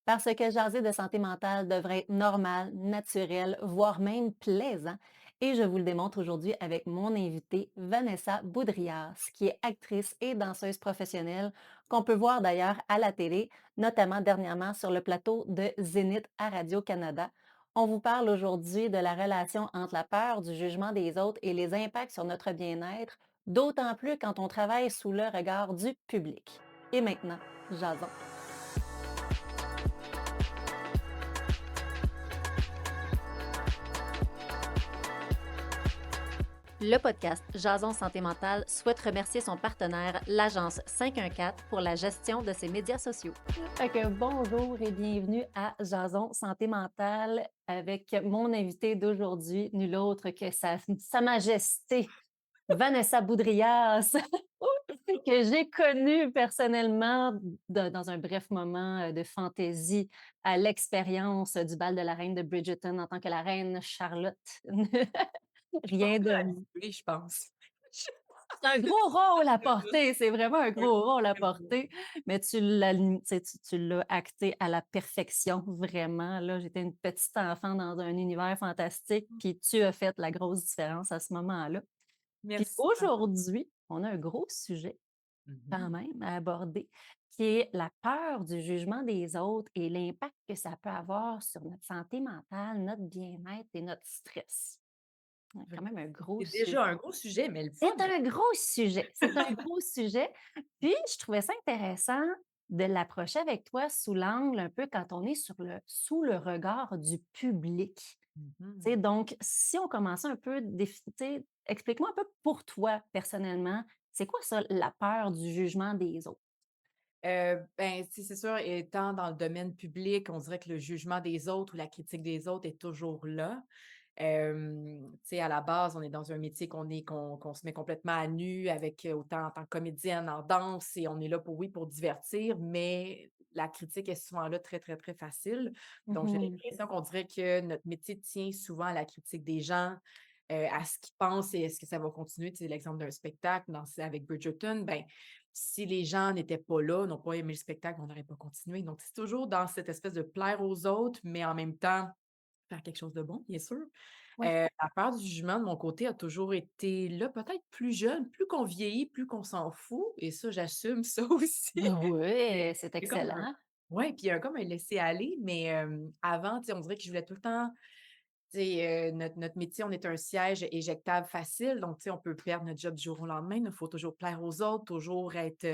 Parce que jaser de santé mentale devrait être normal, naturel, voire même plaisant. Et je vous le démontre aujourd'hui avec mon invitée Vanessa Boudrias, qui est actrice et danseuse professionnelle, qu'on peut voir d'ailleurs à la télé, notamment dernièrement sur le plateau de Zénith à Radio-Canada. On vous parle aujourd'hui de la relation entre la peur du jugement des autres et les impacts sur notre bien-être, d'autant plus quand on travaille sous le regard du public. Et maintenant, jasons. Le podcast Jason Santé Mentale souhaite remercier son partenaire, l'agence 514, pour la gestion de ses médias sociaux. Fait que bonjour et bienvenue à Jason Santé Mentale avec mon invité d'aujourd'hui, nul autre que sa Majesté Vanessa Boudrias, que j'ai connue personnellement dans un bref moment de fantaisie à l'expérience du bal de la reine de Bridgerton en tant que la reine Charlotte. Je suis pas Rien encore de habituée, je pense. C'est un gros rôle à Je porter, c'est vraiment un un gros rôle à très beau. porter, mais tu l'as tu sais, tu l'as acté à la perfection, vraiment, là. J'étais une petite enfant dans un univers fantastique, puis tu as fait la grosse différence à ce moment-là. Puis Merci. aujourd'hui, on a un gros sujet quand Mmh. même à aborder, qui est la peur du jugement des autres et l'impact que ça peut avoir sur notre santé mentale, notre bien-être et notre stress. Ouais, quand Vrai. même un gros C'est sujet. déjà un gros sujet, mais le fun. C'est un gros sujet, c'est un gros sujet. Puis je trouvais ça intéressant de l'approcher avec toi sous l'angle un peu quand on est sous le regard du public. Tu sais, Mmh. donc si on commençait un peu tu sais, explique-moi un peu pour toi personnellement, c'est quoi ça, la peur du jugement des autres? Ben, tu sais, c'est sûr, étant dans le domaine public, on dirait que le jugement des autres ou la critique des autres est toujours là. Tu sais, à la base, on est dans un métier qu'on se met complètement à nu avec, autant en tant que comédienne, en danse et on est là pour, oui, pour divertir, mais la critique est souvent là très, très, très facile. Donc j'ai Mmh. l'impression qu'on dirait que notre métier tient souvent à la critique des gens, à ce qu'ils pensent et est-ce que ça va continuer. Tu sais, l'exemple d'un spectacle avec Bridgerton, ben, si les gens n'étaient pas là, n'ont pas aimé le spectacle, on n'aurait pas continué. Donc c'est toujours dans cette espèce de plaire aux autres, mais en même temps faire quelque chose de bon, bien sûr. Ouais. La peur du jugement de mon côté a toujours été là, peut-être plus jeune. Plus qu'on vieillit, plus qu'on s'en fout et ça, j'assume ça aussi. Ouais, c'est C'est comme un excellent. ouais, puis il y a comme un laisser-aller, mais avant, tu sais, on dirait que je voulais tout le temps tu sais, notre métier, on est un siège éjectable facile, donc tu sais, on peut perdre notre job du jour au lendemain. Il faut toujours plaire aux autres, toujours être,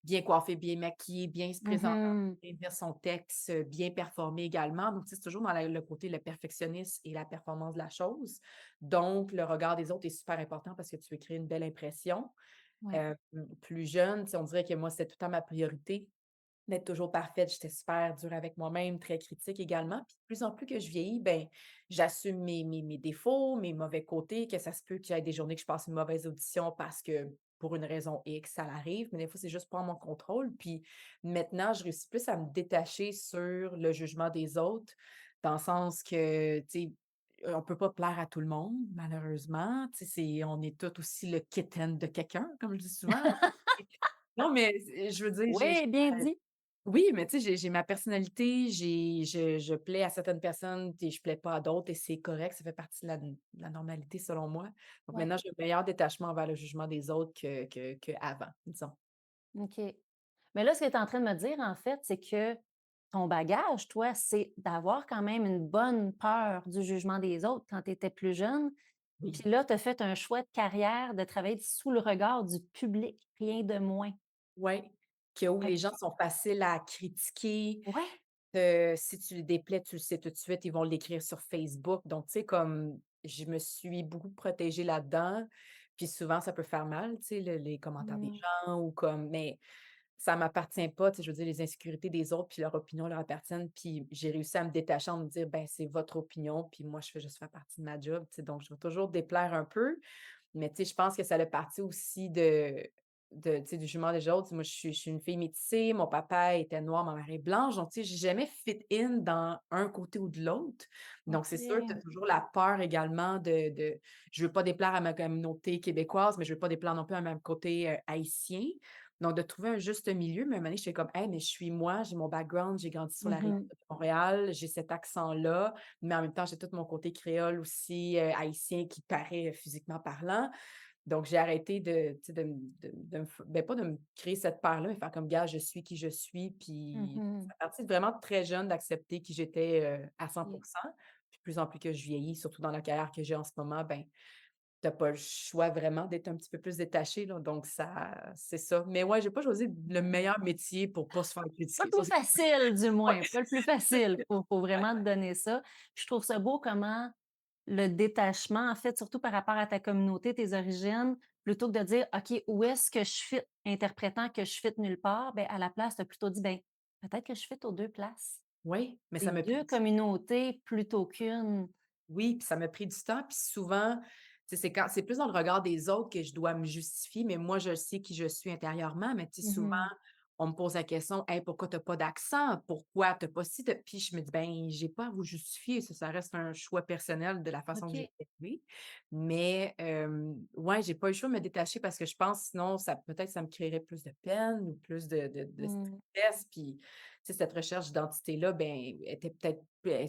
bien coiffé, bien maquillé, bien se présenter, Mmh. bien dire son texte, bien performer également. Donc tu sais, c'est toujours dans le côté le perfectionniste et la performance de la chose. Donc le regard des autres est super important parce que tu veux créer une belle impression. Ouais. Hem, Plus jeune, tu sais, on dirait que moi, c'était tout le temps ma priorité d'être toujours parfaite. J'étais super dure avec moi-même, très critique également. Puis de plus en plus que je vieillis, ben, j'assume mes défauts, mes mauvais côtés, que ça se peut qu'il y ait des journées que je passe une mauvaise audition parce que pour une raison X, ça arrive, mais des fois, c'est juste pas en mon contrôle. Puis maintenant, je réussis plus à me détacher sur le jugement des autres, dans le sens que, tu sais, on peut pas plaire à tout le monde, malheureusement. Tu sais, on est tous aussi le kitten de quelqu'un, comme je dis souvent. Non, mais je veux dire, Oui, bien dit. oui, mais tu sais, j'ai ma personnalité, je plais à certaines personnes et je plais pas à d'autres et c'est correct, ça fait partie de la normalité selon moi. Donc Ouais. maintenant, j'ai un meilleur détachement envers le jugement des autres qu'avant, disons. OK. Mais là, ce que tu es en train de me dire, en fait, c'est que ton bagage, toi, c'est d'avoir quand même une bonne peur du jugement des autres quand tu étais plus jeune. Oui. Puis là, tu as fait un choix de carrière de travailler sous le regard du public, rien de moins. Ouais, que où Fait les gens sont faciles à critiquer, ouais, si tu les déplais, tu le sais tout de suite, ils vont l'écrire sur Facebook. Donc tu sais, comme je me suis beaucoup protégée là-dedans, puis souvent ça peut faire mal, tu sais, les commentaires des mmh, gens ou comme mais ça m'appartient pas, tu sais, je veux dire, les insécurités des autres, puis leur opinion leur appartiennent, puis j'ai réussi à me détacher, en me dire: «Ben, c'est votre opinion, puis moi, je fais juste faire partie de ma job», tu sais, donc je vais toujours déplaire un peu, mais tu sais, je pense que ça a partie aussi tu sais, du jugement des autres. Moi, je suis une fille métissée, mon papa était noir, ma mère est blanche, donc tu sais, j'ai jamais fit in dans un côté ou de l'autre, donc c'est sûr, tu as OK. toujours la peur également de je veux pas déplaire à ma communauté québécoise, mais je veux pas déplaire non plus à ma côté, haïtien, Donc de trouver un juste milieu, mais à un moment donné, j'étais comme: «Hey, mais je suis moi, j'ai mon background, j'ai grandi sur la rive Mmh. de Montréal, j'ai cet accent-là, mais en même temps, j'ai tout mon côté créole aussi, haïtien qui paraît, physiquement parlant». Donc j'ai arrêté de, tu sais, de me f ben, pas de me créer cette peur-là, mais faire comme: «Gars, je suis qui je suis», puis Mmh. c'est à partir de vraiment très jeune d'accepter qui j'étais, à 100. OK. Puis plus en plus que je vieillis, surtout dans la carrière que j'ai en ce moment, ben, tu as pas le choix vraiment d'être un petit peu plus détaché, là, donc ça c'est ça. Mais ouais, j'ai pas choisi le meilleur métier pour pas se faire Pas critiquer, le ça plus c'est facile du ouais, moins, pas le plus facile. Faut ouais. vraiment te donner ça. Puis je trouve ça beau comment le détachement, en fait, surtout par rapport à ta communauté, tes origines, plutôt que de dire: «OK, où est-ce que je fit?» interprétant que je fit nulle part, ben, à la place, tu as plutôt dit: «Ben, peut-être que je fit aux 2 places, Oui, mais les ça m'a pris 2 communautés plutôt qu'1». oui, puis ça m'a pris du temps, puis souvent, tu sais, c'est plus dans le regard des autres que je dois me justifier, mais moi, je sais qui je suis intérieurement, mais tu sais, souvent, Mmh. on me pose la question: «Hey, pourquoi tu as pas d'accent? Pourquoi tu as pas ci?» Puis je me dis: «Ben, j'ai pas à vous justifier, ça reste un choix personnel de la façon que j'ai OK. été élevée». Mais ouais, j'ai pas eu le choix de me détacher parce que je pense sinon ça peut-être ça me créerait plus de peine ou plus de Mmh. stress, puis tu sais, cette recherche d'identité-là, ben, était peut-être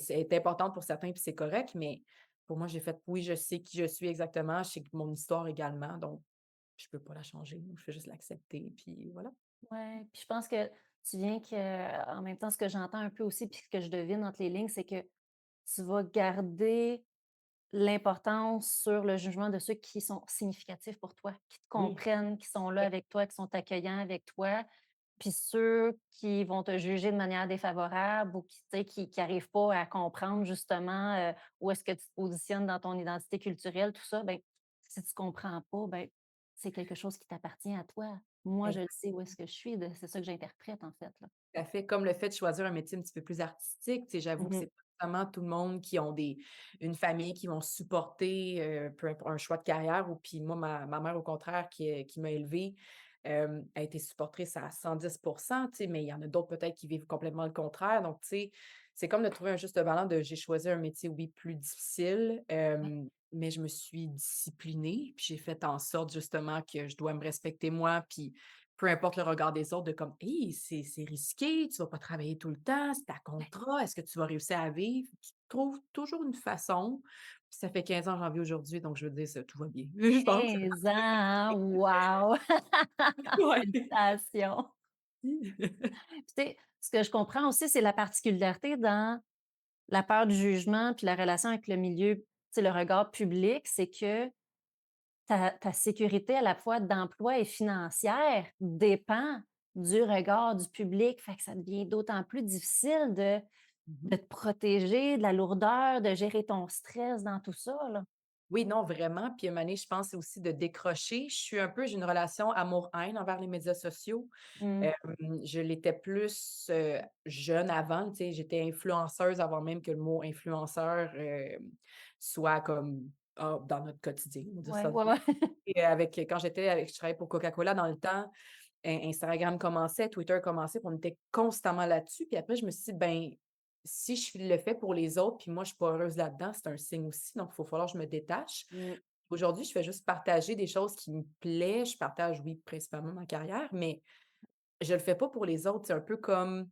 c'est est importante pour certains, puis c'est correct, mais pour moi, j'ai fait: «Oui, je sais qui je suis exactement, je sais que mon histoire également, donc je peux pas la changer, donc je fais juste l'accepter», puis voilà. Ouais, puis je pense que tu viens que en même temps, ce que j'entends un peu aussi, puis ce que je devine entre les lignes, c'est que tu vas garder l'importance sur le jugement de ceux qui sont significatifs pour toi, qui te Oui, comprennent, qui sont là oui, avec toi, qui sont accueillants avec toi. Puis ceux qui vont te juger de manière défavorable ou qui, tu sais, qui arrivent pas à comprendre justement, où est-ce que tu te positionnes dans ton identité culturelle, tout ça, ben, si tu comprends pas, ben, c'est quelque chose qui t'appartient à toi. Moi, je le sais où est-ce que je suis, de c'est ça que j'interprète, en fait, là. tout à fait, comme le fait de choisir un métier un petit peu plus artistique, tu sais, j'avoue que Mmh. c'est pas vraiment tout le monde qui ont une famille qui vont supporter, peu importe un choix de carrière ou puis moi, ma mère, au contraire, qui m'a élevée, a été supportrice à 110. Tu sais, mais il y en a d'autres peut-être qui vivent complètement le contraire. Donc, tu sais, c'est comme de trouver un juste balance de j'ai choisi un métier, oui, plus difficile, Ouais. mais je me suis disciplinée, puis j'ai fait en sorte justement que je dois me respecter moi, puis peu importe le regard des autres de comme: «Hey, c'est risqué, tu vas pas travailler tout le temps, c'est ta contrat, est-ce que tu vas réussir à vivre?» Tu trouves toujours une façon. Puis ça fait 15 ans que j'en vis aujourd'hui, donc je veux dire ça tout va bien. Je pense. 15 ans, hein? Wow! Ouais. Félicitations! Puis tu sais, ce que je comprends aussi, c'est la particularité dans la peur du jugement puis la relation avec le milieu, tu sais, le regard public, c'est que ta sécurité à la fois d'emploi et financière dépend du regard du public. Fait que ça devient d'autant plus difficile de Mmh. te protéger de la lourdeur, de gérer ton stress dans tout ça, là. Oui, non, vraiment. Puis à un moment donné, je pense c'est aussi de décrocher. J'ai une relation amour-haine envers les médias sociaux. Mmh. Hem, je l'étais plus, jeune avant, tu sais, j'étais influenceuse avant même que le mot influenceur, soit comme, dans notre quotidien, on va dire Ouais, ça de ouais, même. ouais. Et je travaillais pour Coca-Cola dans le temps, Instagram commençait, Twitter commençait, puis on était constamment là-dessus. Puis après, je me suis dit: «Ben, si je le fais pour les autres, puis moi, je suis pas heureuse là-dedans, c'est un signe aussi, donc il faut falloir que je me détache». Mmh. Aujourd'hui, je fais juste partager des choses qui me plaisent. Je partage, oui, principalement ma carrière, mais je le fais pas pour les autres. C'est un peu comme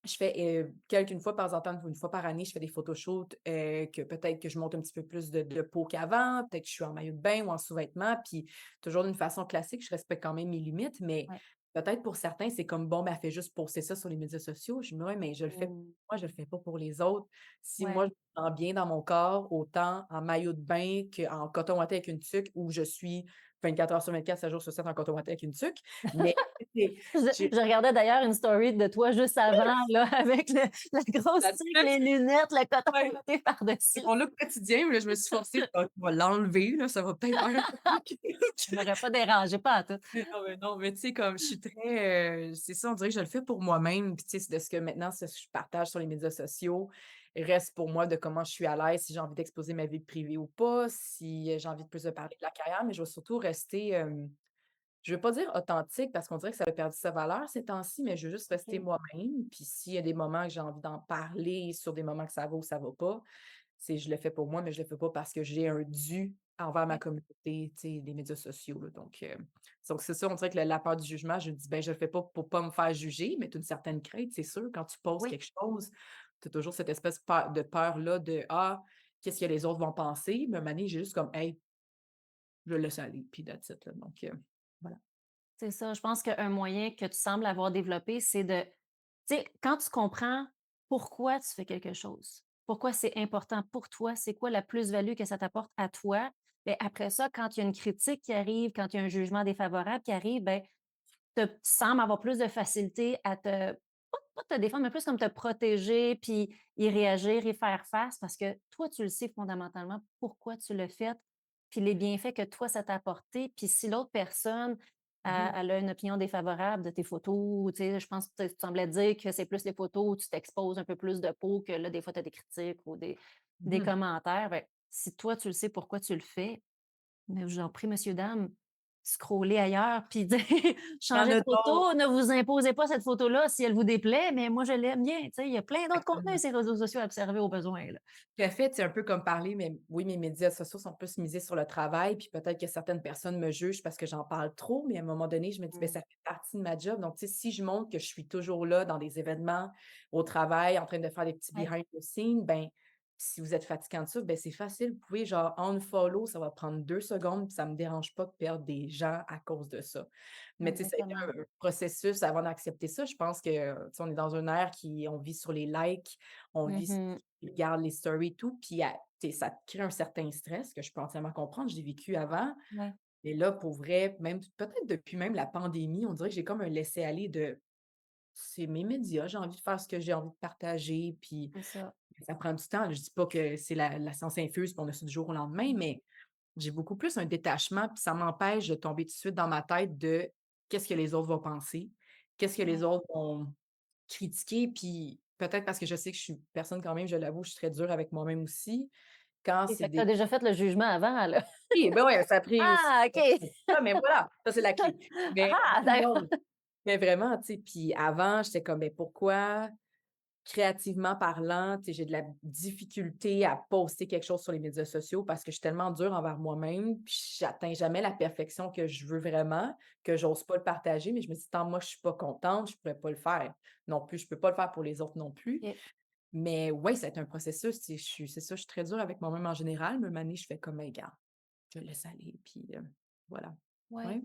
je fais, une fois de temps en temps, une fois par année, je fais des photoshoots, que peut-être que je monte un petit peu plus de peau qu'avant, peut-être que je suis en maillot de bain ou en sous-vêtements, puis toujours d'une façon classique, je respecte quand même mes limites, mais Ouais. peut-être pour certains, c'est comme: «Bon, ben, elle fait juste poster ça sur les médias sociaux». Je me dis: «Ouais, mais je le fais pour Mmh. moi, je le fais pas pour les autres». Si moi, Ouais. je me sens bien dans mon corps, autant en maillot de bain qu'en coton ouaté avec une tuque où je suis 24 heures sur 24, 7 jours sur 7 en coton ouaté avec une tuque, mais Je regardais d'ailleurs une story de toi juste avant, là, avec la grosse la tuque, tuque, les lunettes, le coton ouais. ouaté C'est par-dessus. mon look quotidien, mais là, je me suis forcée, on va l'enlever, là, ça va peut-être faire un peu Ça m'aurait pas dérangé, pas à tout. mais non, mais tu sais, comme je suis très, c'est ça, on dirait que je le fais pour moi-même, puis tu sais, c'est de ce que maintenant, ce que je partage sur les médias sociaux reste pour moi de comment je suis à l'aise, si j'ai envie d'exposer ma vie privée ou pas, si, j'ai envie de plus de parler de la carrière, mais je vais surtout rester, je veux pas dire authentique parce qu'on dirait que ça a perdu sa valeur ces temps-ci, mais je veux juste rester OK. moi-même, puis s'il y a des moments que j'ai envie d'en parler sur des moments que ça va ou ça va pas, c'est je le fais pour moi, mais je le fais pas parce que j'ai un dû envers ma Ouais. communauté, tu sais, les médias sociaux, là, donc c'est ça, on dirait que la peur du jugement, je me dis: «Ben, je le fais pas pour pas me faire juger», mais tu as une certaine crainte, c'est sûr, quand tu postes Oui, quelque chose, tu as toujours cette espèce de peur-là de: «Ah, qu'est-ce que les autres vont penser?» Mais à un moment donné, j'ai juste comme: «Hey, je le laisse aller», puis that's it, là, voilà. c'est ça. Je pense qu'un moyen que tu sembles avoir développé, c'est de tu sais, quand tu comprends pourquoi tu fais quelque chose, pourquoi c'est important pour toi, c'est quoi la plus-value que ça t'apporte à toi, beh, après ça, quand il y a une critique qui arrive, quand il y a un jugement défavorable qui arrive, ben, tu sembles avoir plus de facilité à te pas te défendre, mais plus comme te protéger, puis y réagir, y faire face parce que toi, tu le sais fondamentalement pourquoi tu le fait, puis les bienfaits que toi, ça t'a apporté. Puis si l'autre personne, Mmh elle a une opinion défavorable de tes photos, tu sais, je pense que tu semblais dire que c'est plus les photos où tu t'exposes un peu plus de peau, que là, des fois, tu as des critiques ou des mh. commentaires. Ben, si toi, tu le sais pourquoi tu le fais, mais je vous en prie, monsieur, dame, scrollez ailleurs, puis Il y en changez de a d'autres. photo, ne vous imposez pas cette photo-là si elle vous déplaît, mais moi, je l'aime bien. Tu sais, il y a plein d'autres contenus, ces réseaux sociaux à observer au besoin, là. Tout à fait, c'est un peu comme parler, mais oui, mes médias sociaux sont plus misés sur le travail, puis peut-être que certaines personnes me jugent parce que j'en parle trop, mais à un moment donné, je me dis: «Beh, Mmh. ça fait partie de ma job». Donc, tu sais, si je montre que je suis toujours là dans des événements, au travail, en train de faire des petits Ouais, behind the scenes, ben, si vous êtes fatiguant de ça, ben, c'est facile. Vous pouvez genre unfollow, ça va prendre 2 secondes, puis ça me dérange pas de perdre des gens à cause de ça. Mais tu sais, ça a été exactement. un processus avant d'accepter ça. Je pense que, tu sais, on est dans une ère qui on vit sur les likes, on vit Mmh. ils regardent les stories et tout, puis tu sais, ça te crée un certain stress que je peux entièrement comprendre, je l'ai vécu avant. Ouais, Mais là, pour vrai, même peut-être depuis même la pandémie, on dirait que j'ai comme un laisser-aller de c'est mes médias, j'ai envie de faire ce que j'ai envie de partager, puis c'est ça. ça prend du temps. Je dis pas que c'est la science infuse, puis on a ça du jour au lendemain, mais j'ai beaucoup plus un détachement, puis ça m'empêche de tomber tout de suite dans ma tête de qu'est-ce que les autres vont penser, qu'est-ce que les Ouais. autres vont critiquer, puis peut-être parce que je sais que je suis une personne quand même, je l'avoue, je suis très dure avec moi-même aussi. Quand Et c'est fait que tu as des déjà fait le jugement avant, là. oui, ben ouais, ça a pris aussi Ah, OK! ah mais voilà, ça c'est la clé. Mais Ah, d'accord. non, mais vraiment, tu sais, puis avant, j'étais comme: «Mais pourquoi?» Créativement parlant, tu sais, j'ai de la difficulté à poster quelque chose sur les médias sociaux parce que je suis tellement dure envers moi-même, puis j'atteins jamais la perfection que je veux vraiment, que j'ose pas le partager, mais je me dis: «Tant moi je suis pas contente, je pourrais pas le faire non plus, je peux pas le faire pour les autres non plus». OK. Mais ouais, ça a été un processus, tu sais, c'est ça, je suis très dure avec moi-même en général, mais une année, je fais comme: «Ben regarde, je laisse aller», puis, voilà. Ouais. Ouais.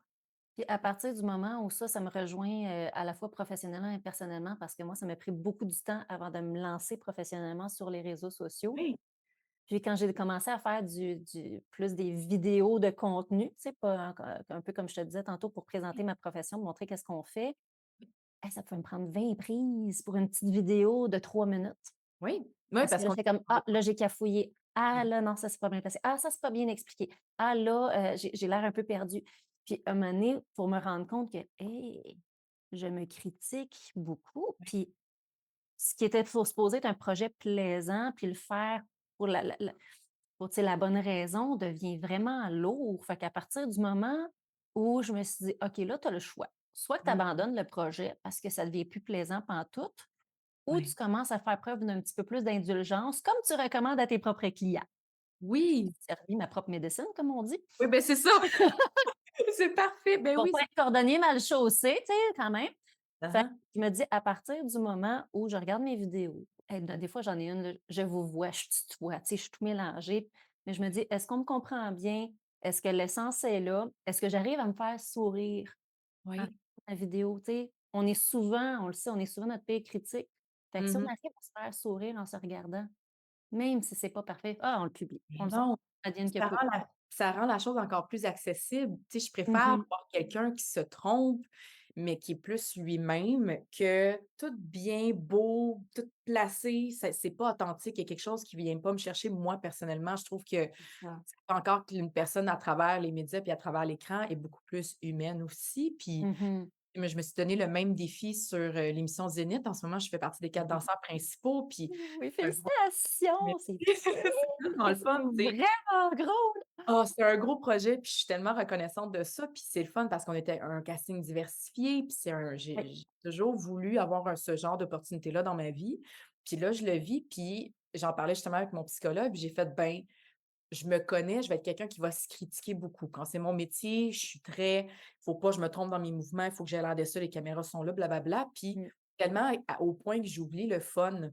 Puis à partir du moment où ça me rejoint, à la fois professionnellement et personnellement, parce que moi, ça m'a pris beaucoup du temps avant de me lancer professionnellement sur les réseaux sociaux. Oui, Puis quand j'ai commencé à faire du plus des vidéos de contenu, tu sais, pas un peu comme je te disais tantôt pour présenter ma profession, montrer qu'est-ce qu'on fait, ça pouvait me prendre 20 prises pour une petite vidéo de 3 minutes. oui, oui, Parce que parce là, qu'on j'étais comme: «Ah, là, j'ai cafouillé. Ah là, non, ça, c'est pas bien placé. Ah, ça, c'est pas bien expliqué. Ah là, j'ai l'air un peu perdu». Puis à un moment donné, pour me rendre compte que, hey, je me critique beaucoup, puis ce qui était supposé être un projet plaisant, puis le faire pour pour, tu sais, la bonne raison devient vraiment lourd. Fait qu'à partir du moment où je me suis dit: «OK, là, tu as le choix. Soit que tu mmh, abandonnes le projet parce que ça devient plus plaisant pantoute, ou tu ouais. commences à faire preuve d'un petit peu plus d'indulgence, comme tu recommandes à tes propres clients». Oui, Servi ma propre médecine, comme on dit. oui, ben c'est ça, c'est parfait, ben Pour oui, pas c'est être cordonnier mal chaussé, tu sais, quand même. ah Fait que hein. je me dis, à partir du moment où je regarde mes vidéos, des fois, j'en ai une, là, je vous vois, je tutoie, tu sais, je suis tout mélangée, mais je me dis: «Est-ce qu'on me comprend bien? Est-ce que l'essence est là? Est-ce que j'arrive à me faire sourire en regardant Oui. ma vidéo?» Tu sais, on est souvent, on le sait, on est souvent notre pire critique. Fait que si on Mmh. arrive à se faire sourire en se regardant, même si c'est pas parfait, ah, on le publie, on Mais le sort, non, advienne que ça pourra. rend la chose encore plus accessible. Tu sais, je préfère Mmh. voir quelqu'un qui se trompe, mais qui est plus lui-même que tout bien beau, tout placé, ça c'est pas authentique. Il y a quelque chose qui vient pas me chercher. Moi, personnellement, je trouve que C'est ça. c'est pas encore qu'une personne à travers les médias puis à travers l'écran est beaucoup plus humaine aussi. Puis Mmh. mais je me suis donné le même défi sur, l'émission Zénith. En ce moment, je fais partie des 4 danseurs principaux, puis Oui, c'est un gros mais félicitations! C'est c'est tellement le fun, tu sais. vraiment gros, là! Ah, c'est un gros projet, puis je suis tellement reconnaissante de ça, puis c'est le fun parce qu'on était un casting diversifié, puis c'est un Oui. j'ai toujours voulu avoir ce genre d'opportunité-là dans ma vie, puis là, je le vis, puis j'en parlais justement avec mon psychologue, puis j'ai fait: «Ben, je me connais, je vais être quelqu'un qui va se critiquer beaucoup. Quand c'est mon métier, je suis très faut pas que je me trompe dans mes mouvements, il faut que j'ai l'air de ça, les caméras sont là, blablabla. Puis Mmh. tellement au point que j'oublie le fun.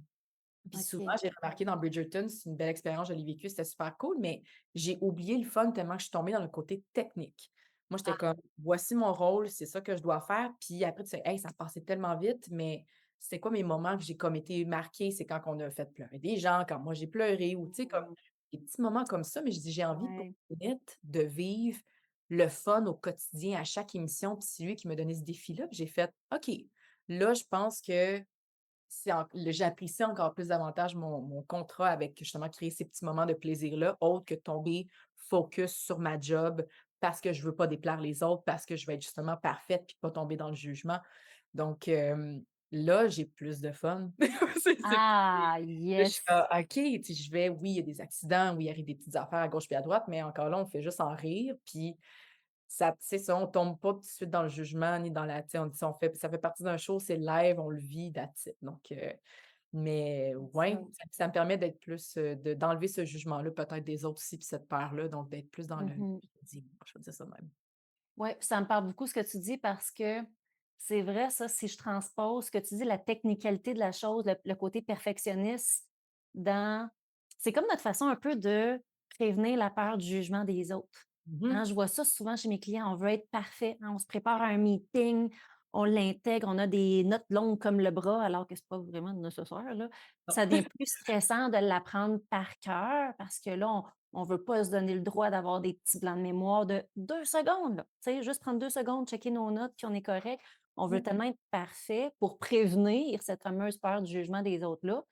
Puis souvent, OK. j'ai remarqué dans Bridgerton, c'est une belle expérience, je l'ai vécue, c'était super cool, mais j'ai oublié le fun tellement que je suis tombée dans le côté technique. Moi, j'étais Ah, comme: «Voici mon rôle, c'est ça que je dois faire», puis après tu fais: «Hey, ça passait tellement vite», mais c'est quoi mes moments que j'ai comme été marqués? C'est quand on a fait pleurer des gens, quand moi j'ai pleuré ou tu sais, comme mmh, des petits moments comme ça, mais je dis: «J'ai envie pour ouais. Net de vivre le fun au quotidien à chaque émission», puis c'est lui qui m'a donné ce défi-là, puis j'ai fait: «OK, là, je pense que j'apprécie encore plus davantage mon contrat avec justement créer ces petits moments de plaisir-là, autre que tomber focus sur ma job parce que je veux pas déplaire les autres, parce que je veux être justement parfaite puis pas tomber dans le jugement. Donc, là, j'ai plus de fun. C'est Ah là, je suis yes! comme: «OK», tu sais, je vais oui, il y a des accidents, oui, il arrive des petites affaires à gauche puis à droite, mais encore là, on fait juste en rire, puis ça c'est ça, on tombe pas tout de suite dans le jugement ni dans la tu sais, on fait ça fait partie d'un show, c'est live, on le vit, that's it. Donc, mais C'est ouais, ça. ça me permet d'être plus, d'enlever ce jugement-là peut-être des autres aussi, puis cette peur-là, donc d'être plus dans le Mmh. je vais dire ça de même. Ouais, puis ça me parle beaucoup ce que tu dis parce que c'est vrai ça, si je transpose ce que tu dis, la technicalité de la chose, le côté perfectionniste dans c'est comme notre façon un peu de prévenir la peur du jugement des autres. Hein, Mmh. je vois ça souvent chez mes clients, on veut être parfait, hein, on se prépare à un meeting, on l'intègre, on a des notes longues comme le bras alors que c'est pas vraiment nécessaire, là. Ça devient plus stressant de l'apprendre par cœur parce que là, on veut pas se donner le droit d'avoir des petits blancs de mémoire de 2 secondes, là. Tu sais, juste prendre 2 secondes, checker nos notes, puis on est correct. On veut Mmh. tellement être parfait pour prévenir cette fameuse peur du jugement des autres-là,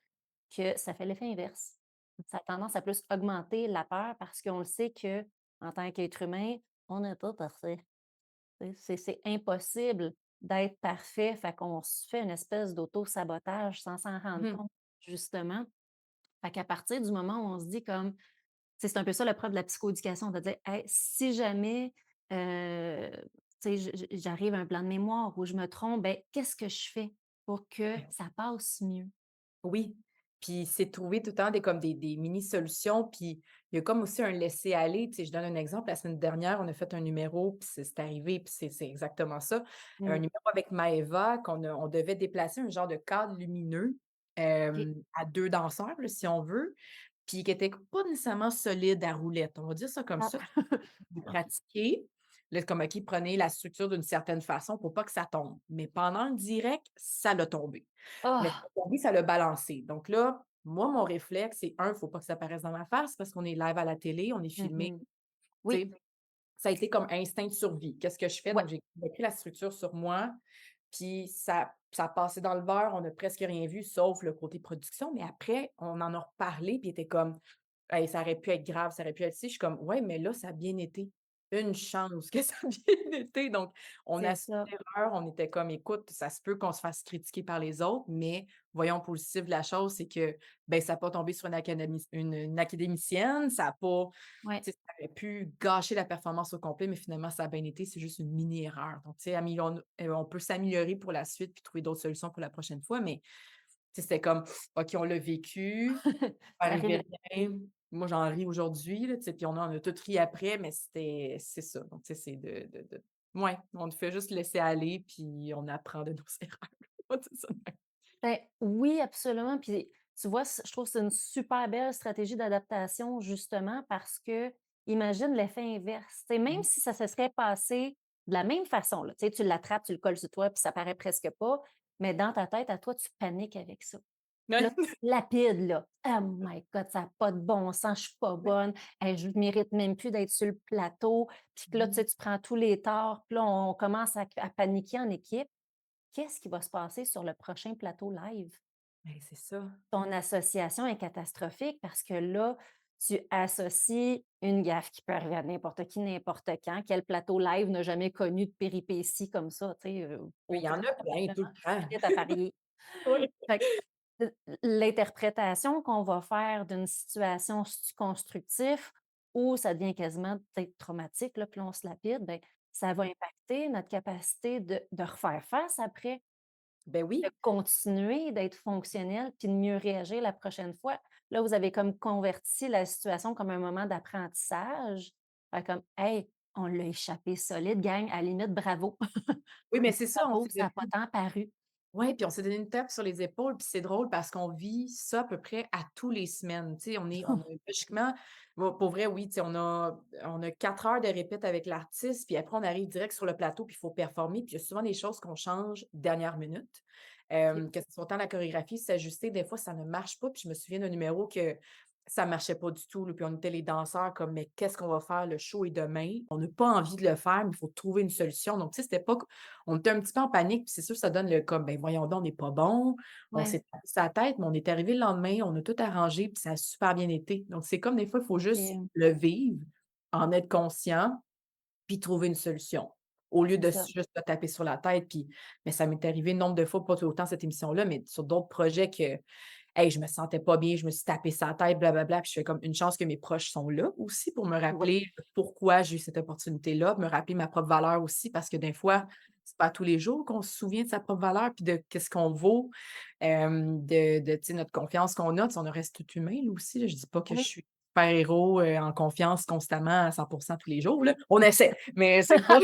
que ça fait l'effet inverse. Ça a tendance à plus augmenter la peur parce qu'on le sait que en tant qu'être humain, on n'est pas parfait. Tu sais, c'est impossible d'être parfait, fait qu'on se fait une espèce d'auto-sabotage sans s'en rendre Mmh. compte, justement. Fait qu'à partir du moment où on se dit comme c'est un peu ça le propre de la psychoéducation, de dire: «Hey, si jamais, heu, tu sais, j'arrive à un blanc de mémoire ou je me trompe, ben, qu'est-ce que je fais pour que ça passe mieux?» Oui, puis c'est trouver tout le temps des mini solutions, puis il y a comme aussi un laisser aller. Tu sais, je donne un exemple, la semaine dernière, on a fait un numéro, puis c'est arrivé, puis c'est exactement ça. Un Mmh, numéro avec Maëva on devait déplacer un genre de cadre lumineux, OK. à 2 danseurs, là, si on veut, puis qui était pas nécessairement solide à roulettes, on va dire ça comme Ah. ça. Vous pratiquez, là, comme OK, prenez la structure d'une certaine façon pour pas que ça tombe. Mais pendant le direct, ça l'a tombé. Mais Ah! pour lui, ça l'a balancé. Donc là, moi, mon réflexe, c'est il faut pas que ça paraisse dans ma face parce qu'on est live à la télé, on est filmé, Mmh. tu Oui, sais? Ça a été comme instinct de survie. Qu'est-ce que je fais? ouais. Donc j'ai pris la structure sur moi, puis ça a passé dans le beurre, on a presque rien vu sauf le côté production, mais après, on en a reparlé, puis il était comme: «Hey, ça aurait pu être grave, ça aurait pu être ci». Je suis comme: «Ouais, mais là, ça a bien été. Une chance que ça a bien été». Donc on C'est assume ça. l'erreur, on était comme: «Écoute, ça se peut qu'on se fasse critiquer par les autres, mais voyons le positif de la chose, c'est que, ben, ça a pas tombé sur une académicienne, ça a pas Ouais. tu sais, ça aurait pu gâcher la performance au complet, mais finalement, ça a bien été, c'est juste une mini erreur. Donc, tu sais, on peut s'améliorer pour la suite puis trouver d'autres solutions pour la prochaine fois, mais tu sais, c'était comme: «OK, on l'a vécu, Ça arrivait arrive rien». Moi, j'en ris aujourd'hui, là, tu sais, puis on a tout ri après, mais c'est ça. Donc, tu sais, c'est de ouais, on fait juste laisser aller, puis on apprend de nos erreurs. On va dire ça de même. ben, oui, absolument. Puis, tu vois, je trouve que c'est une super belle stratégie d'adaptation, justement, parce que imagine l'effet inverse. Tu sais, même Mmh. si ça se serait passé de la même façon, là, tu sais, tu l'attrapes, tu le colles sur toi, puis ça paraît presque pas, mais dans ta tête, à toi, tu paniques avec ça. Puis là, Ouais. tu te lapides, là. «Oh my God, ça a pas de bon sens, je suis pas Ouais. bonne. Hey, je mérite même plus d'être sur le plateau». Puis que là, tu Mmh. sais, tu prends tous les torts, puis là, on commence à paniquer en équipe. Qu'est-ce qui va se passer sur le prochain plateau live? Ben, c'est ça. Ton association est catastrophique parce que là, tu associes une gaffe qui peut arriver à n'importe qui, n'importe quand. Quel plateau live n'a jamais connu de péripéties comme ça, tu sais, Oui, il y aucun en a plein tout probablement. le temps. Prête à parier. Oui. Fait que, l'interprétation qu'on va faire d'une situation, c'est-tu constructif ou ça devient quasiment peut-être traumatique, là, puis là, on se lapide, ben, ça va impacter notre capacité de refaire face après. Ben de oui. continuer d'être fonctionnel puis de mieux réagir la prochaine fois. Là, vous avez comme converti la situation comme un moment d'apprentissage. Fait comme: «Hey, on l'a échappé solide gang, à la limite bravo». Oui, mais c'est ça, on Bravo, s'est ça a donné pas tant paru. ouais, puis on s'est donné une tape sur les épaules, puis c'est drôle parce qu'on vit ça à peu près à tous les semaines. Tu sais, on a logiquement bon, pour vrai, oui, tu sais, on a 4 heures de répète avec l'artiste, puis après on arrive direct sur le plateau, puis il faut performer, puis il y a souvent des choses qu'on change dernière minute. OK. Que ce soit autant la chorégraphie, s'ajuster, des fois ça ne marche pas, puis je me souviens d'un numéro que ça marchait pas du tout, là, puis on était les danseurs comme: «Mais qu'est-ce qu'on va faire? Le show est demain». On n'a pas envie de le faire, mais il faut trouver une solution. Donc, tu sais, c'était pas on était un petit peu en panique, puis c'est sûr, ça donne le comme: «Ben, voyons donc, on n'est pas bon». On Ouais, s'est tapé sa tête, mais on est arrivé le lendemain, on a tout arrangé, puis ça a super bien été. Donc, c'est comme des fois, il faut juste OK, le vivre, en être conscient, puis trouver une solution. Au lieu c'est de ça. juste se taper sur la tête, puis mais ça m'est arrivé nombre de fois, pas autant cette émission-là, mais sur d'autres projets que hey, je me sentais pas bien, je me suis tapé sa tête, blablabla, puis je fais comme une chance que mes proches sont là aussi pour me Oui, rappeler pourquoi j'ai eu cette opportunité-là, me rappeler ma propre valeur aussi parce que des fois, c'est pas tous les jours qu'on se souvient de sa propre valeur puis de qu'est-ce qu'on vaut, tu sais, notre confiance qu'on a, tu sais, on reste tout humain là aussi, là. Je dis pas que je oui. suis super héros, en confiance constamment à 100 tous les jours, là. On essaie, mais c'est pas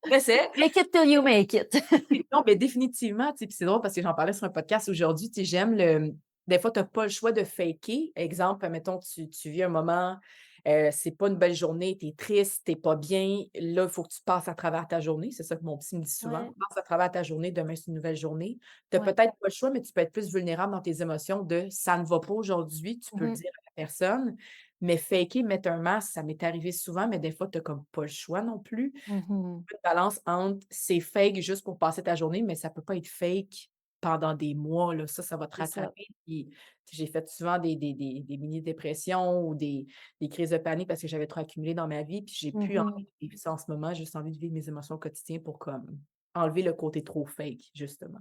on essaie. Make it till you make it. Oui, non, mais définitivement, tu sais, puis c'est drôle parce que j'en parlais sur un podcast aujourd'hui, tu sais, j'aime des fois, tu as pas le choix de faker. Exemple, mettons, tu vis un moment, c'est pas une belle journée, tu es triste, tu pas bien. Là, il faut que tu passes à travers ta journée. C'est ça que mon psy me dit souvent. Ouais, Passe à travers ta journée, demain, c'est une nouvelle journée. Tu as ouais. peut-être pas le choix, mais tu peux être plus vulnérable dans tes émotions de «ça ne va pas aujourd'hui», tu peux le Mmh. dire à la personne. Mais faker, mettre un masque, ça m'est arrivé souvent, mais des fois, tu as comme pas le choix non plus Mmh. une balance entre c'est fake juste pour passer ta journée, mais ça peut pas être fake pendant des mois, là. Ça va te C'est ça. rattraper. Puis j'ai fait souvent des mini-dépressions ou des crises de panique parce que j'avais trop accumulé dans ma vie, puis j'ai plus envie Mmh. de vivre ça en ce moment. J'ai juste envie de vivre mes émotions au quotidien pour comme enlever le côté trop fake, justement.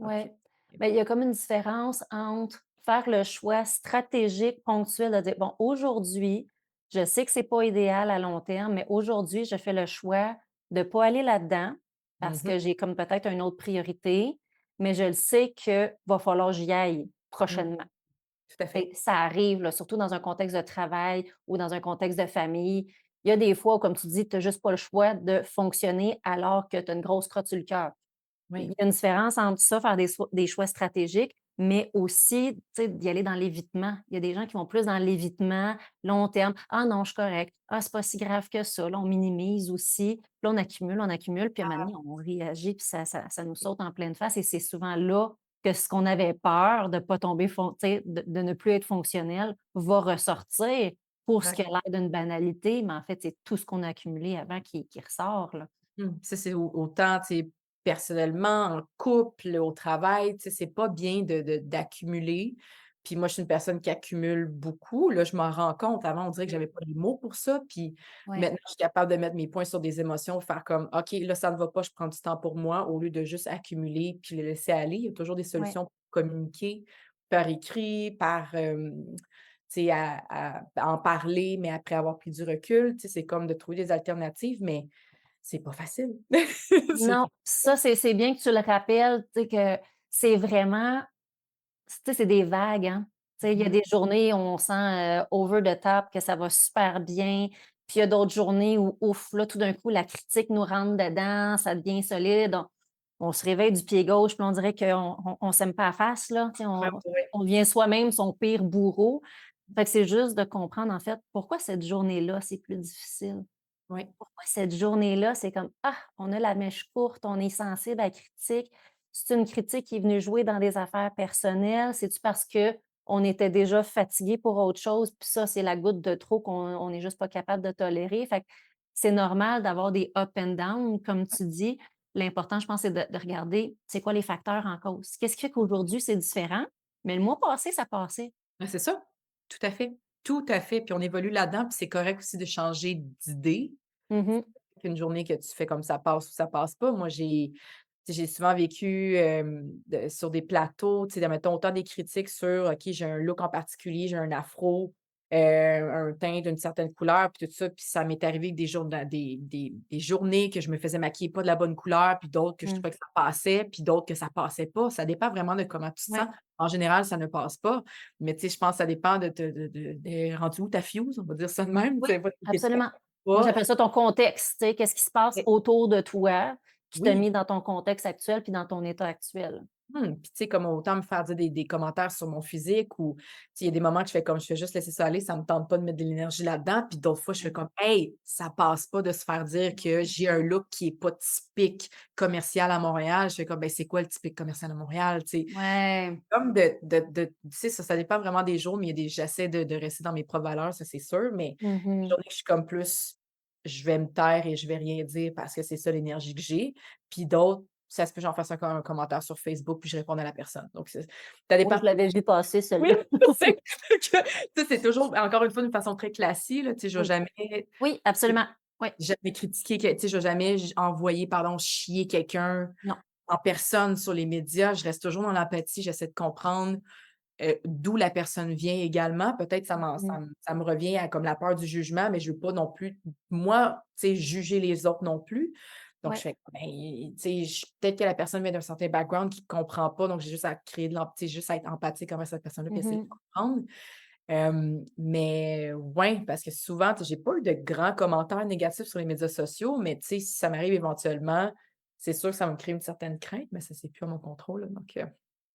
OK. Ouais. Mais il y a comme une différence entre faire le choix stratégique, ponctuel de dire: «Bon, aujourd'hui, je sais que c'est pas idéal à long terme, mais aujourd'hui, je fais le choix de pas aller là-dedans parce Mmh que j'ai comme peut-être une autre priorité, mais je le sais que va falloir que j'y aille Mmh. prochainement». Tout à fait. Et ça arrive, là, surtout dans un contexte de travail ou dans un contexte de famille. Il y a des fois où, comme tu dis, tu as juste pas le choix de fonctionner alors que tu as une grosse crotte sur le cœur. Il Oui. y a une différence entre ça, faire des choix stratégiques, mais aussi, tu sais, d'y aller dans l'évitement. Il y a des gens qui vont plus dans l'évitement, long terme. «Ah non, je suis correct. Ah, c'est pas si grave que ça». Là, on minimise aussi. Puis là, on accumule, puis à un moment Ah, donné, on réagit, puis ça nous saute en pleine face et c'est souvent là que ce qu'on avait peur de pas tomber tu sais, de ne plus être fonctionnel va ressortir pour ce qui a exact. l'air d'une banalité, mais en fait, c'est tout ce qu'on a accumulé avant qui ressort, là. Ça, c'est autant, tu sais, personnellement, en couple, au travail, tu sais, c'est pas bien d'accumuler. Puis moi, je suis une personne qui accumule beaucoup. Là, je m'en rends compte. Avant, on dirait que OK. j'avais pas les mots pour ça. Puis Ouais, maintenant, je suis capable de mettre mes points sur des émotions, faire comme: «OK, là, ça ne va pas, je prends du temps pour moi», au lieu de juste accumuler puis le laisser aller. Il y a toujours des ouais. solutions pour communiquer par écrit, par, tu sais, à en parler, mais après avoir pris du recul. Tu sais, c'est comme de trouver des alternatives, mais c'est pas facile. C'est Non, ça, c'est bien que tu le rappelles, tu sais, que c'est vraiment tu sais, c'est des vagues, hein. Tu sais, il y a mmh des journées où on sent, over the top, que ça va super bien, puis il y a d'autres journées où, ouf, là, tout d'un coup, la critique nous rentre dedans, ça devient solide, on se réveille du pied gauche, puis on dirait qu'on s'aime pas à face, là, tu sais, Ouais, ouais. on devient soi-même son pire bourreau. Fait que c'est juste de comprendre, en fait, pourquoi cette journée-là, c'est plus difficile. Ouais. Pourquoi cette journée-là, c'est comme: «Ah, on a la mèche courte, on est sensible à la critique». C'est une critique qui est venue jouer dans des affaires personnelles? C'est-tu parce qu'on était déjà fatigué pour autre chose, puis ça, c'est la goutte de trop qu'on n'est juste pas capable de tolérer? Fait que c'est normal d'avoir des up and down, comme tu dis. L'important, je pense, c'est de regarder c'est quoi les facteurs en cause. Qu'est-ce qui fait qu'aujourd'hui, c'est différent, mais le mois passé, ça passait? Ouais, c'est ça. Tout à fait. Tout à fait, puis on évolue là-dedans, puis c'est correct aussi de changer d'idée. Mmh. Qu'une journée que tu fais comme ça passe ou ça passe pas. Moi, tu sais, j'ai souvent vécu, sur des plateaux, tu sais, admettons autant des critiques sur: «OK, j'ai un look en particulier, j'ai un afro». un teint d'une certaine couleur puis tout ça, puis ça m'est arrivé que des journées que je me faisais maquiller pas de la bonne couleur, puis d'autres que je Mmh. trouvais que ça passait, puis d'autres que ça passait pas. Ça dépend vraiment de comment tu te sens. Ouais. En général, ça ne passe pas, mais tu sais, je pense que ça dépend de rendu où ta fuse, on va dire ça de même, Oui, tu sais, qu'est-ce que absolument. Moi, pas. j'appelle ça ton contexte, tu sais, qu'est-ce qui se passe Eh autour de toi, qui t'a oui. mis dans ton contexte actuel puis dans ton état actuel. Puis tu sais, comme autant me faire dire des commentaires sur mon physique ou tu sais, il y a des moments que je fais comme: «Je fais juste laisser ça aller, ça me tente pas de mettre de l'énergie là-dedans», puis d'autres fois, je fais Mmh. comme: «Hey, ça passe pas de se faire dire que j'ai un look qui est pas typique commercial à Montréal». Je fais comme: «Ben, c'est quoi le typique commercial à Montréal?» Tu sais? Ouais. Comme tu sais, ça dépend vraiment des jours, mais il y a des j'essaie de rester dans mes propres valeurs, ça, c'est sûr, mais des Mmh. journées que je suis comme plus, je vais me taire et je vais rien dire parce que c'est ça l'énergie que j'ai, puis d'autres, ça se peut que j'en fasse un commentaire sur Facebook puis je réponds à la personne, donc ça Oh, dépend. je l'avais vu passer Oui, celle-là. je sais que ça, c'est toujours encore une fois d'une façon très classique, là, tu sais, je vais Oui. jamais Oui, absolument. Oui. jamais critiquer tu sais, je vais jamais envoyer, pardon, chier quelqu'un Non. en personne sur les médias. Je reste toujours dans l'empathie, j'essaie de comprendre d'où la personne vient également. Peut-être Mmh. ça me revient à comme la peur du jugement, mais je veux pas non plus, moi, tu sais, juger les autres non plus. Donc je Ouais. fais ben, tu sais, peut-être que la personne vient d'un certain background qui comprend pas, donc j'ai juste à créer de tu sais, juste à être empathique envers cette personne-là puis essayer de Mmh. comprendre. Mais ouais, parce que souvent, tu sais, j'ai pas eu de grands commentaires négatifs sur les médias sociaux, mais tu sais, si ça m'arrive éventuellement, c'est sûr que ça va me créer une certaine crainte, mais ça, c'est plus à mon contrôle, là, donc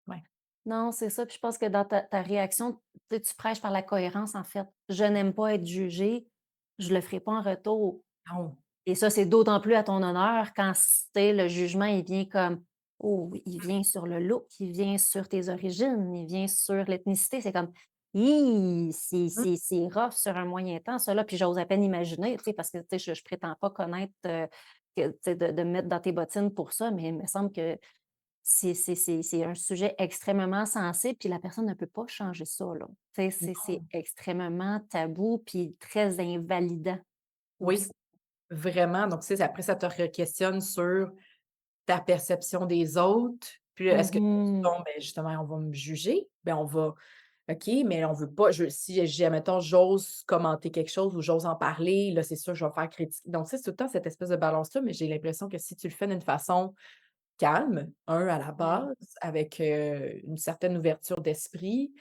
ouais. Non, c'est ça, puis je pense que dans ta réaction, tu sais, tu prêches par la cohérence, en fait. «Je n'aime pas être jugée, je le ferai pas en retour». Non. Et ça, c'est d'autant plus à ton honneur quand s tu sais, le jugement, il vient comme oh, oui, il vient sur le look, il vient sur tes origines, il vient sur l'ethnicité. C'est comme, hi, Mmh. c'est rough sur un moyen temps, ça là, puis j'ose à peine imaginer, tu sais, parce que, tu sais, je prétends pas connaître, que tu sais, de me mettre dans tes bottines pour ça, mais il me semble que c'est un sujet extrêmement sensible, puis la personne ne peut pas changer ça, là. Tu sais, c'est extrêmement tabou, puis très invalidant aussi. Oui, vraiment. Donc, tu sais, après, ça te questionne sur ta perception des autres. Puis là, est-ce que Mmh. bon, ben, justement, on va me juger? Ben, on va OK, mais on veut pas si j'ai admettons, j'ose commenter quelque chose ou j'ose en parler, là, c'est sûr, je vais me faire critiquer. Donc, tu sais, c'est tout le temps cette espèce de balance-là, mais j'ai l'impression que si tu le fais d'une façon calme, à la Ouais, base, avec, une certaine ouverture d'esprit,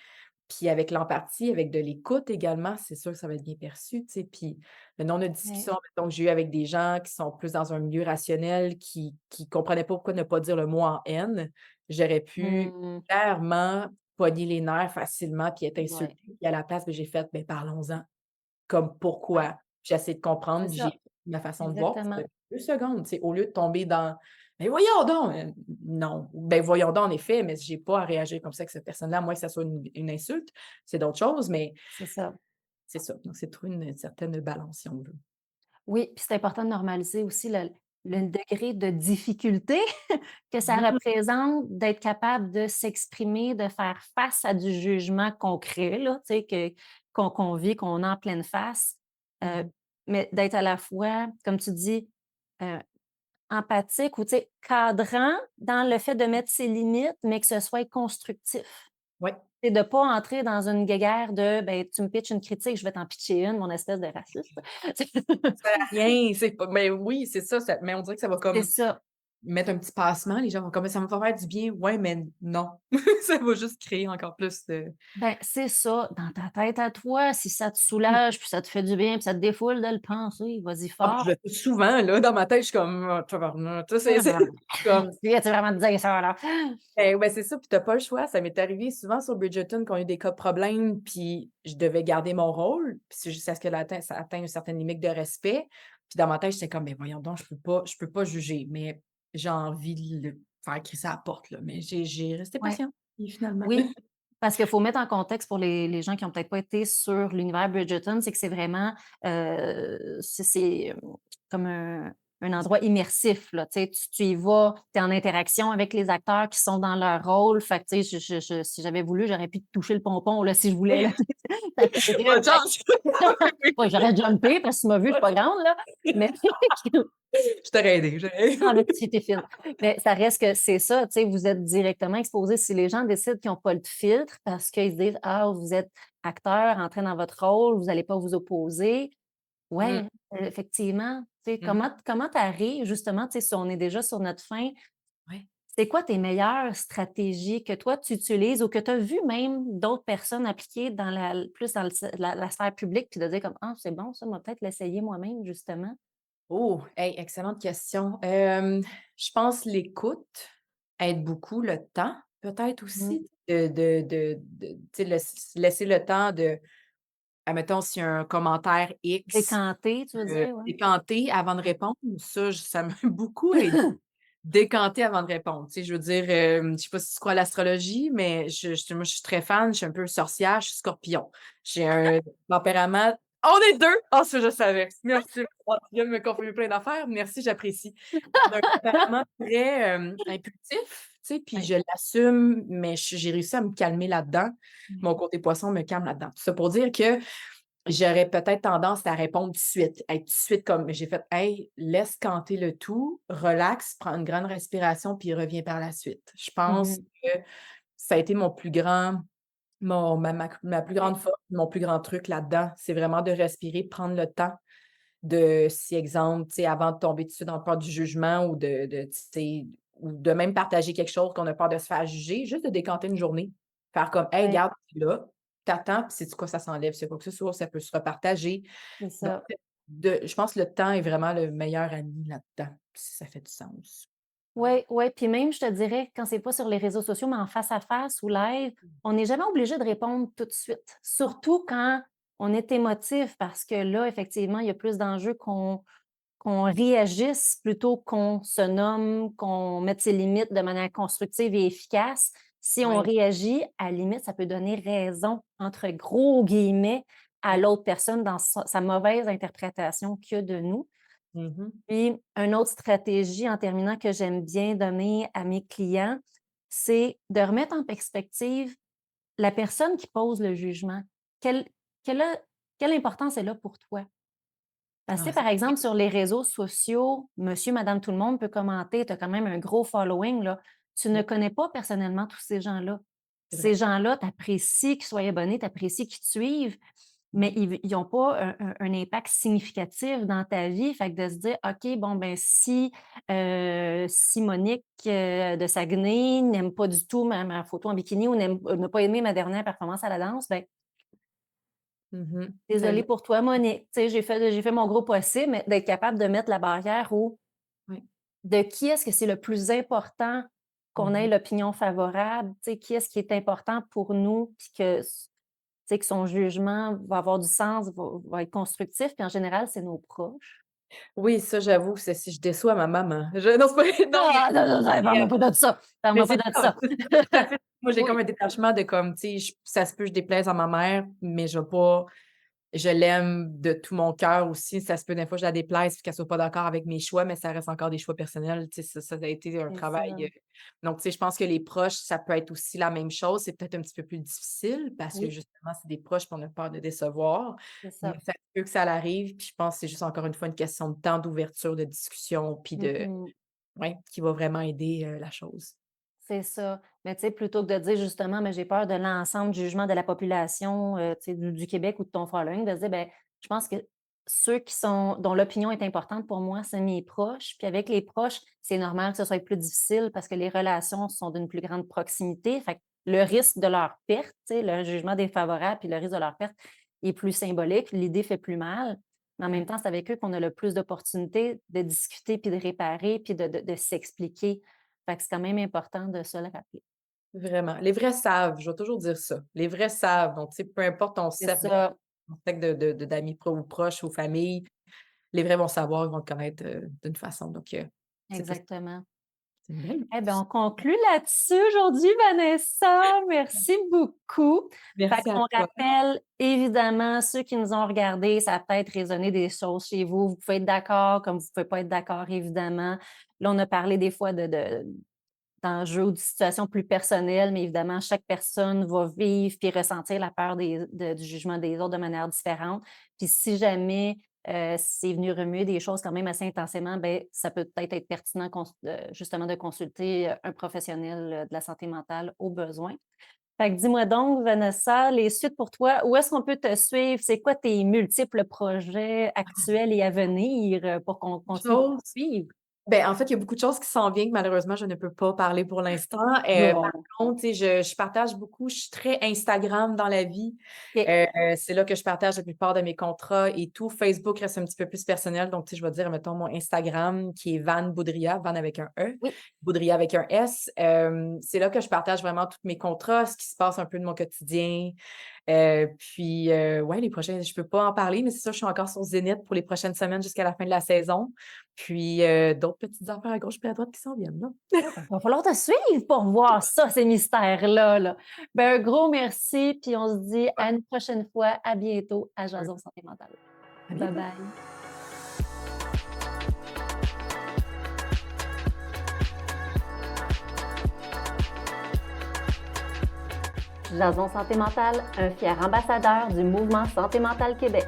puis avec l'empathie, avec de l'écoute également, c'est sûr que ça va être bien perçu, tu sais. Puis le nombre de ouais. discussions, mettons, que j'ai eu avec des gens qui sont plus dans un milieu rationnel, qui comprenaient pas pourquoi ne pas dire le mot en haine, j'aurais pu Mmh. clairement pogner les nerfs facilement puis être Ouais, insultée. Puis à la place, ben, j'ai fait: «Beh, parlons-en». Comme ouais, pourquoi? J'ai essayé de comprendre, c'est puis ça, j'ai ma façon de voir, exactement. ça 2 secondes, tu sais, au lieu de tomber dans: «Mais voyons donc!» non. Ben, voyons donc en effet, mais j'ai pas à réagir comme ça avec cette personne-là, à moins que ça soit une insulte, c'est d'autres choses, mais C'est ça. c'est ça. Donc c'est de trouver une certaine balance si on veut. Oui, puis c'est important de normaliser aussi le degré de difficulté que ça Mmh. représente d'être capable de s'exprimer, de faire face à du jugement concret, là, tu sais, qu'on vit, qu'on a en pleine face, heu, Mmh. mais d'être à la fois, comme tu dis, heu, empathique ou, tu sais, cadrant dans le fait de mettre ses limites, mais que ce soit constructif. Ouais. C'est de pas entrer dans une guéguerre de, ben, tu me pitches une critique, je vais t'en pitcher une, mon espèce de raciste. Ça sert à rien, c'est pas mais oui, c'est ça, mais on dirait que ça va C'est comme ça. mettre un petit passement, les gens vont comme: «Ça me va faire du bien». Ouais, mais non. Ça va juste créer encore plus de Ben, c'est ça, dans ta tête à toi, si ça te mmh. soulage, puis ça te fait du bien, puis ça te défoule de le penser, vas-y Ah, puis je fort. le fais souvent, là, dans ma tête, je suis comme: «Ah tabarnak», tu sais, c'est comme Viens-tu vraiment te dire ça, là? ouais, c'est ça, puis tu as pas le choix. Ça m'est arrivé souvent sur Bridgerton qu'on a eu des cas de problème, puis je devais garder mon rôle, puis c'est jusqu'à ce que ça atteigne une certaine limite de respect. Puis dans ma tête, j'étais comme: «Beh, voyons donc, je peux pas juger», mais j'ai envie de le faire crisser à la porte, là, mais j'ai resté Ouais, patiente, puis finalement oui, parce qu'il faut mettre en contexte pour les gens qui ont peut-être pas été sur l'univers Bridgerton, c'est que c'est vraiment, c'est comme un endroit immersif, là, tu sais, tu y vas, tu es en interaction avec les acteurs qui sont dans leur rôle, fait que, tu sais, si j'avais voulu, j'aurais pu te toucher le pompon, là, si je voulais, là, ça Bonne fait chance! ouais, j'aurais jumpé parce que tu m'as vue, je suis pas grande, là, mais Je t'aurais aidé, j'aurais ah, mais tu étais fine. Mais ça reste que c'est ça, tu sais, vous êtes directement exposés. Si les gens décident qu'ils ont pas le filtre parce qu'ils se disent: «Ah, vous êtes acteur, entré dans votre rôle, vous allez pas vous opposer». Mmh, Ouais, effectivement, tu sais, mmh, comment tu arrives justement, tu sais, si on est déjà sur notre fin, ouais. c'est quoi tes meilleures stratégies que toi tu utilises ou que tu as vu même d'autres personnes appliquer dans plus dans la sphère publique, puis de dire comme: «Ah, c'est bon ça, moi peut-être l'essayer moi-même justement». Oh, hey, excellente question. Je pense l'écoute aide beaucoup, le temps peut-être Mmh. aussi tu sais, laisser le temps de admettons s'il y a un commentaire X, Décanter, tu veux dire, ouais? décanter avant de répondre, ça m'a beaucoup aidé. Décanter avant de répondre, tu sais, je veux dire, je sais pas si tu crois à l'astrologie, mais moi, je suis très fan, je suis un peu sorcière, je suis Scorpion. J'ai un tempérament on est 2. Ah ça, je savais. Merci, oh, tu viens de me confirmer plein d'affaires. Merci, j'apprécie. On a un tempérament très, impulsif, tu sais, puis Oui. je l'assume, mais j'ai réussi à me calmer là-dedans. Mmh. Mon côté poisson me calme là-dedans. Tout ça pour dire que j'aurais peut-être tendance à répondre tout de suite, être tout de suite comme j'ai fait: «Hey, laisse canter le tout, relax, prends une grande respiration puis reviens par la suite». Je pense Mmh. que ça a été mon plus grand mon ma plus Ouais. grande force, mon plus grand truc là-dedans, c'est vraiment de respirer, prendre le temps de si exemple, tu sais, avant de tomber tout de suite dans le peur du jugement ou tu sais, ou de même partager quelque chose qu'on a peur de se faire juger, juste de décanter une journée. Faire comme: «Hey, Ouais, regarde, tu es là, tu puis sais-tu quoi? Ça s'enlève, c'est quoi que ce soit, ça peut se repartager». c'est Donc ça. je pense que le temps est vraiment le meilleur ami là-dedans, si ça fait du sens. Ouais, ouais, puis même, je te dirais, quand c'est pas sur les réseaux sociaux, mais en face à face ou live, on n'est jamais obligé de répondre tout de suite. Surtout quand on est émotif, parce que là, effectivement, il y a plus d'enjeux qu'on réagisse plutôt qu'on se nomme, qu'on mette ses limites de manière constructive et efficace. Si on Oui. réagit, à la limite, ça peut donner raison, entre gros guillemets, à Oui. l'autre personne dans sa mauvaise interprétation qu'il y a de nous. Mmh. Puis, une autre stratégie en terminant que j'aime bien donner à mes clients, c'est de remettre en perspective la personne qui pose le jugement. Quelle, quelle, a- quelle importance elle a pour toi? Parce que, tu Ah, sais, par c'est exemple, sur les réseaux sociaux, monsieur, madame, tout le monde peut commenter, tu as quand même un gros following, là. Tu ne oui, connais pas personnellement tous ces gens-là. c'est Ces vrai. gens-là, tu apprécies qu'ils soient abonnés, tu apprécies qu'ils te suivent, mais Mmh. ils n'ont pas un impact significatif dans ta vie. Fait que de se dire, OK, bon, ben si Monique de Saguenay n'aime pas du tout ma photo en bikini ou n'a pas aimé ma dernière performance à la danse, ben Mmh. désolée pour toi, Monique. Tu sais, j'ai fait mon gros possible, mais d'être capable de mettre la barrière où Oui. de qui est-ce que c'est le plus important qu'on ait Mmh. l'opinion favorable, tu sais, qui est-ce qui est important pour nous, puis que son jugement va avoir du sens, va être constructif, puis en général, c'est nos proches. Oui, ça, j'avoue, c'est si je déçois ma maman. Non, c'est pas vrai, non, Ah! Non, non, non, mais parle-moi pas de ça, mais parle-moi pas c'est de ça, ça. tout à fait. Moi, j'ai comme Oui, un détachement de comme, tu sais, ça se peut, je déplaise à ma mère, mais je l'aime de tout mon cœur aussi. Ça se peut, des fois, je la déplaise puis qu'elle soit pas d'accord avec mes choix, mais ça reste encore des choix personnels. Tu sais, ça a été un c'est travail, ça. donc tu sais, je pense que les proches, ça peut être aussi la même chose. C'est peut-être un petit peu plus difficile parce que Oui, justement, c'est des proches puis on a peur de décevoir, c'est mais ça. ça se peut que ça l'arrive puis je pense que c'est juste encore une fois une question de temps, d'ouverture, de discussion puis de Mmh. ouais, qui va vraiment aider, la chose. C'est ça. Mais tu sais, plutôt que de dire justement: «Mais j'ai peur de l'ensemble du jugement de la population, tu sais, du Québec ou de ton following», de se dire: «Ben, je pense que ceux dont l'opinion est importante pour moi, c'est mes proches». Puis avec les proches, c'est normal que ce soit plus difficile parce que les relations sont d'une plus grande proximité. Fait que le risque de leur perte, tu sais, le jugement défavorable puis le risque de leur perte est plus symbolique. L'idée fait plus mal. Mais en même Ouais, temps, c'est avec eux qu'on a le plus d'opportunités de discuter puis de réparer puis de s'expliquer. Fait que c'est quand même important de se le rappeler. vraiment. Les vrais savent, je vais toujours dire ça. Les vrais savent, donc tu sais, peu importe C'est ça, ton cercle d'amis ou proches ou famille, les vrais vont savoir, ils vont te connaître, d'une façon, donc c'est plus exactement. C'est une belle Eh bien, on conclut là-dessus aujourd'hui, Vanessa. Merci beaucoup. Fait merci à qu'on toi. rappelle, évidemment, ceux qui nous ont regardés, ça a peut-être résonné des choses chez vous. Vous pouvez être d'accord, comme vous ne pouvez pas être d'accord, évidemment. Là, on a parlé des fois d'enjeux ou de situations plus personnelles, mais évidemment, chaque personne va vivre puis ressentir la peur du jugement des autres de manière différente. Puis si jamais c'est venu remuer des choses quand même assez intensément, ben ça peut peut-être être pertinent justement de consulter un professionnel de la santé mentale au besoin. Fait que dis-moi donc, Vanessa, les suites pour toi, où est-ce qu'on peut te suivre? C'est quoi tes multiples projets actuels et à venir pour qu'on continue de te Chose suivre? Ben, en fait, il y a beaucoup de choses qui s'en viennent que malheureusement, je ne peux pas parler pour l'instant. Par Bon, contre, tu sais, je partage beaucoup, je suis très Instagram dans la vie. OK. C'est là que je partage la plupart de mes contrats et tout. Facebook reste un petit peu plus personnel. Donc, tu sais, je vais dire, mettons, mon Instagram qui est Van Boudria, Van avec un E, Oui. Boudria avec un S. C'est là que je partage vraiment tous mes contrats, ce qui se passe un peu de mon quotidien. Ouais, les prochains, je peux pas en parler, mais c'est sûr, je suis encore sur Zénith pour les prochaines semaines jusqu'à la fin de la saison. Puis, d'autres petites affaires à gauche puis à droite qui s'en viennent, là. Ah ben, va falloir te suivre pour voir ça, ces mystères-là, là. Ben, un gros merci, puis on se dit à une prochaine fois. À bientôt à Jason Santé Mentale. À Bye bientôt. bye. Jason Santé Mentale, un fier ambassadeur du mouvement Santé Mentale Québec.